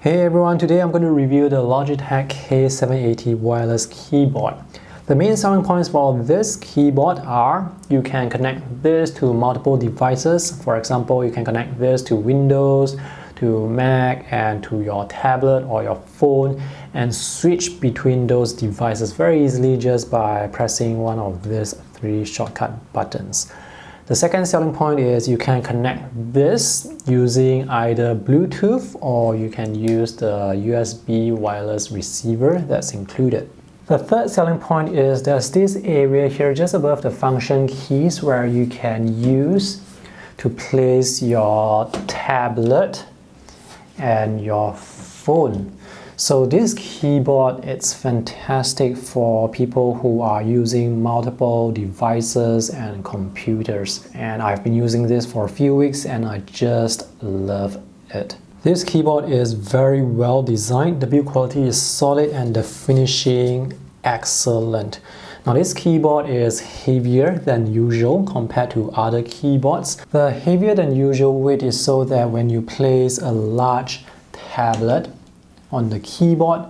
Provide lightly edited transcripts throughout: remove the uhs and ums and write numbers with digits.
Hey everyone, today I'm going to review the Logitech K780 wireless keyboard. The main selling points for this keyboard are you can connect this to multiple devices. For example, you can connect this to Windows, to Mac, and to your tablet or your phone and switch between those devices very easily just by pressing one of these three shortcut buttons. The second selling point is you can connect this using either Bluetooth or you can use the USB wireless receiver that's included. The third selling point is there's this area here just above the function keys where you can use to place your tablet and your phone. So this keyboard, it's fantastic for people who are using multiple devices and computers. And I've been using this for a few weeks and I just love it. This keyboard is very well designed. The build quality is solid and the finishing excellent. Now this keyboard is heavier than usual compared to other keyboards. The heavier than usual weight is so that when you place a large tablet on the keyboard,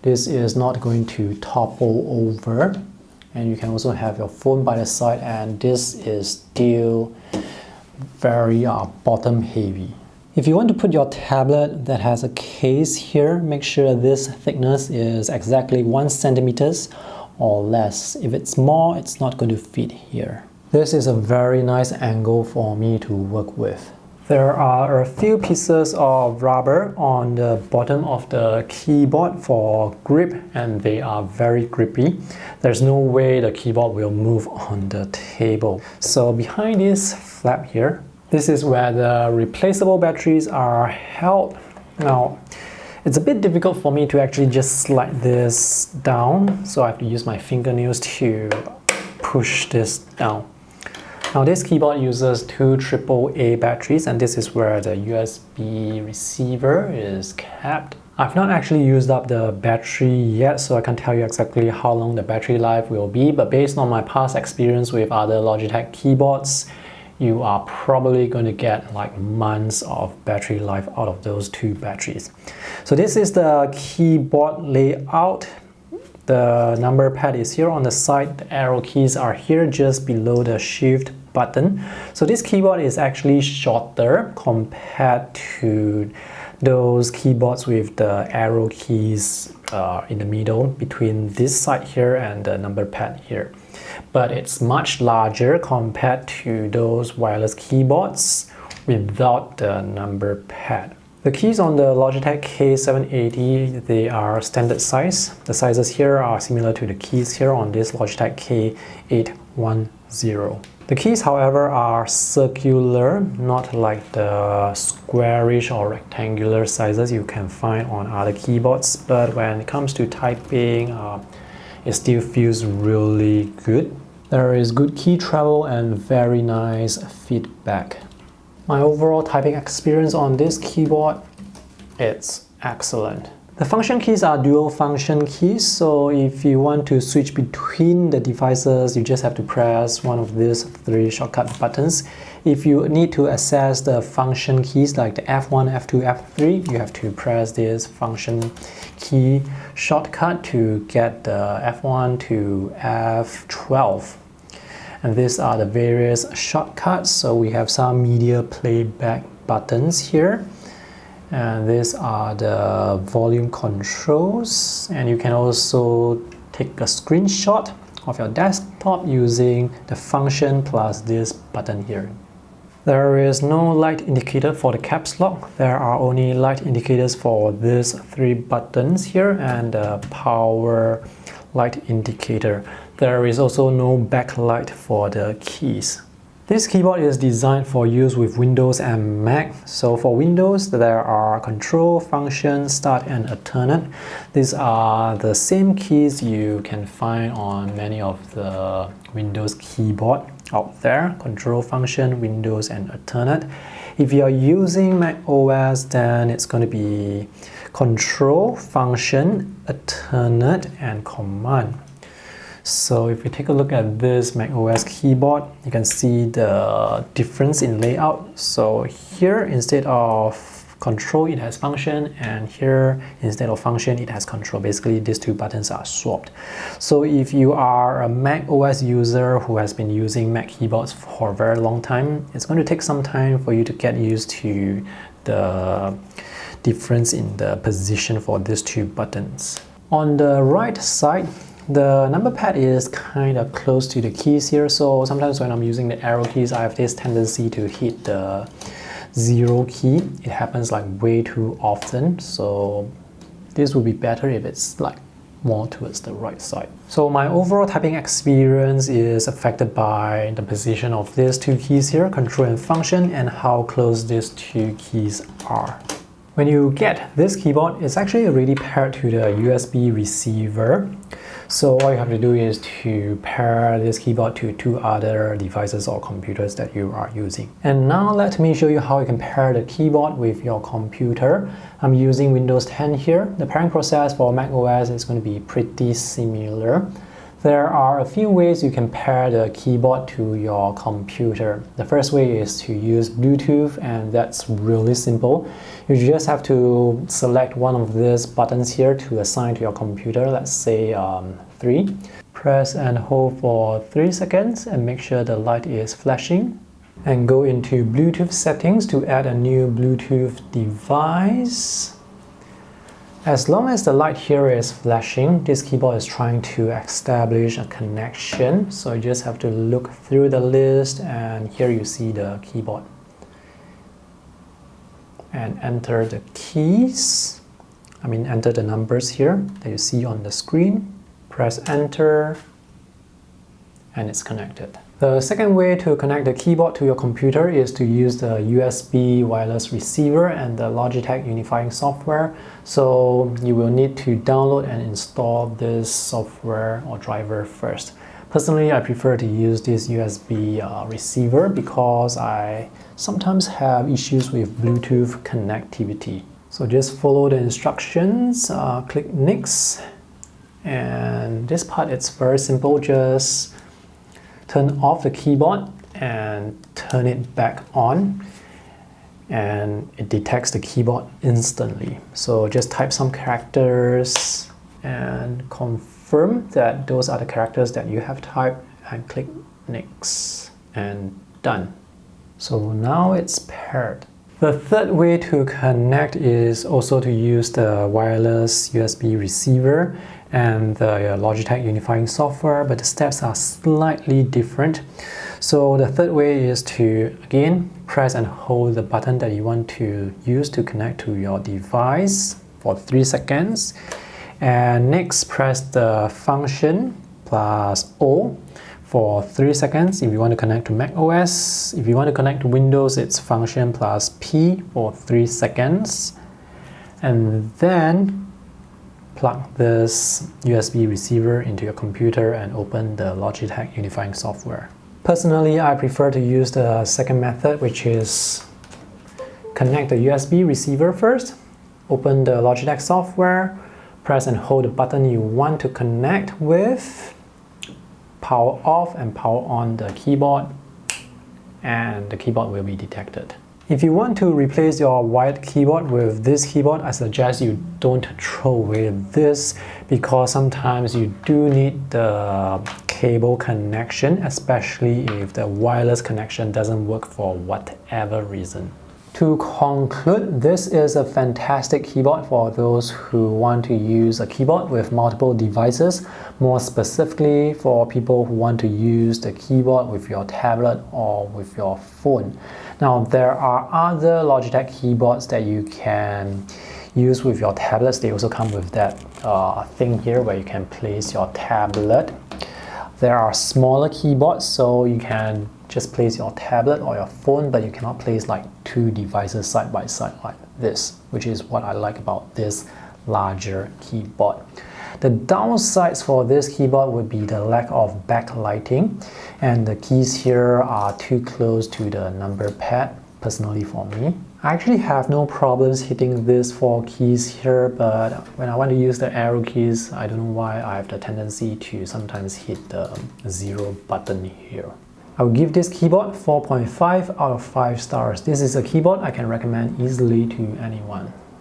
this is not going to topple over, and you can also have your phone by the side, and this is still very bottom heavy. If you want to put your tablet that has a case here, make sure this thickness is exactly 1 centimeters or less. If it's more, it's not going to fit here. This is a very nice angle for me to work with. There are a few pieces of rubber on the bottom of the keyboard for grip, and they are very grippy. There's no way the keyboard will move on the table. So behind this flap here, this is where the replaceable batteries are held. Now, it's a bit difficult for me to actually just slide this down, so I have to use my fingernails to push this down. Now this keyboard uses two AAA batteries, and this is where the USB receiver is kept. I've not actually used up the battery yet, so I can't tell you exactly how long the battery life will be, but based on my past experience with other Logitech keyboards, you are probably going to get like months of battery life out of those two batteries. So this is the keyboard layout. The number pad is here on the side, the arrow keys are here just below the shift button. So this keyboard is actually shorter compared to those keyboards with the arrow keys in the middle between this side here and the number pad here. But it's much larger compared to those wireless keyboards without the number pad. The keys on the Logitech K780, they are standard size. The sizes here are similar to the keys here on this Logitech K810. The keys, however, are circular, not like the squarish or rectangular sizes you can find on other keyboards. But when it comes to typing, it still feels really good. There is good key travel and very nice feedback. My overall typing experience on this keyboard, it's excellent. The function keys are dual function keys, so if you want to switch between the devices, you just have to press one of these three shortcut buttons. If you need to access the function keys like the F1, F2, F3, you have to press this function key shortcut to get the F1 to F12. And these are the various shortcuts. So we have some media playback buttons here. And these are the volume controls. And you can also take a screenshot of your desktop using the function plus this button here. There is no light indicator for the caps lock. There are only light indicators for these three buttons here and the power light indicator. There is also no backlight for the keys. This keyboard is designed for use with Windows and Mac. So for Windows, there are Control, Function, Start, and Alternate. These are the same keys you can find on many of the Windows keyboard out there. Control, Function, Windows, and Alternate. If you are using Mac OS, then it's going to be Control, Function, Alternate, and Command. So if you take a look at this macOS keyboard, you can see the difference in layout. So here, instead of control, it has function, and here instead of function it has control. Basically these two buttons are swapped. So if you are a Mac OS user who has been using Mac keyboards for a very long time, it's going to take some time for you to get used to the difference in the position for these two buttons. On the right side, the number pad is kind of close to the keys here, so sometimes when I'm using the arrow keys I have this tendency to hit the 0 key. It happens like way too often, so this would be better if it's like more towards the right side. So my overall typing experience is affected by the position of these two keys here, control and function, and how close these two keys are. When you get this keyboard, it's actually already paired to the USB receiver. So all you have to do is to pair this keyboard to two other devices or computers that you are using. And now let me show you how you can pair the keyboard with your computer. I'm using Windows 10 here. The pairing process for Mac OS is going to be pretty similar. There are a few ways you can pair the keyboard to your computer. The first way is to use Bluetooth, and that's really simple. You just have to select one of these buttons here to assign to your computer, let's say 3. Press and hold for 3 seconds and make sure the light is flashing. And go into Bluetooth settings to add a new Bluetooth device. As long as the light here is flashing, this keyboard is trying to establish a connection. So you just have to look through the list, and here you see the keyboard. And enter the keys. Enter the numbers here that you see on the screen. Press enter, and it's connected. The second way to connect the keyboard to your computer is to use the USB wireless receiver and the Logitech unifying software. So you will need to download and install this software or driver first. Personally, I prefer to use this USB receiver because I sometimes have issues with Bluetooth connectivity. So just follow the instructions, click Next, and this part it's very simple. Just turn off the keyboard and turn it back on, and it detects the keyboard instantly. So just type some characters and confirm that those are the characters that you have typed, and click Next, and done. So now it's paired. The third way to connect is also to use the wireless USB receiver and the Logitech unifying software, but the steps are slightly different. So the third way is to, again, press and hold the button that you want to use to connect to your device for 3 seconds. And next, press the function plus O for 3 seconds if you want to connect to Mac OS. If you want to connect to Windows, it's function plus P for 3 seconds. And then plug this USB receiver into your computer and open the Logitech unifying software. Personally, I prefer to use the second method, which is connect the USB receiver first, open the Logitech software, press and hold the button you want to connect with, power off and power on the keyboard, and the keyboard will be detected. If you want to replace your wired keyboard with this keyboard, I suggest you don't throw away this, because sometimes you do need the cable connection, especially if the wireless connection doesn't work for whatever reason. To conclude, this is a fantastic keyboard for those who want to use a keyboard with multiple devices, more specifically for people who want to use the keyboard with your tablet or with your phone. Now, there are other Logitech keyboards that you can use with your tablets. They also come with that thing here where you can place your tablet. There are smaller keyboards, so you can just place your tablet or your phone, but you cannot place like 2 devices side by side like this, which is what I like about this larger keyboard. The downsides for this keyboard would be the lack of backlighting, and the keys here are too close to the number pad, personally for me. I actually have no problems hitting these 4 keys here, but when I want to use the arrow keys, I don't know why I have the tendency to sometimes hit the 0 button here. I will give this keyboard 4.5 out of 5 stars. This is a keyboard I can recommend easily to anyone.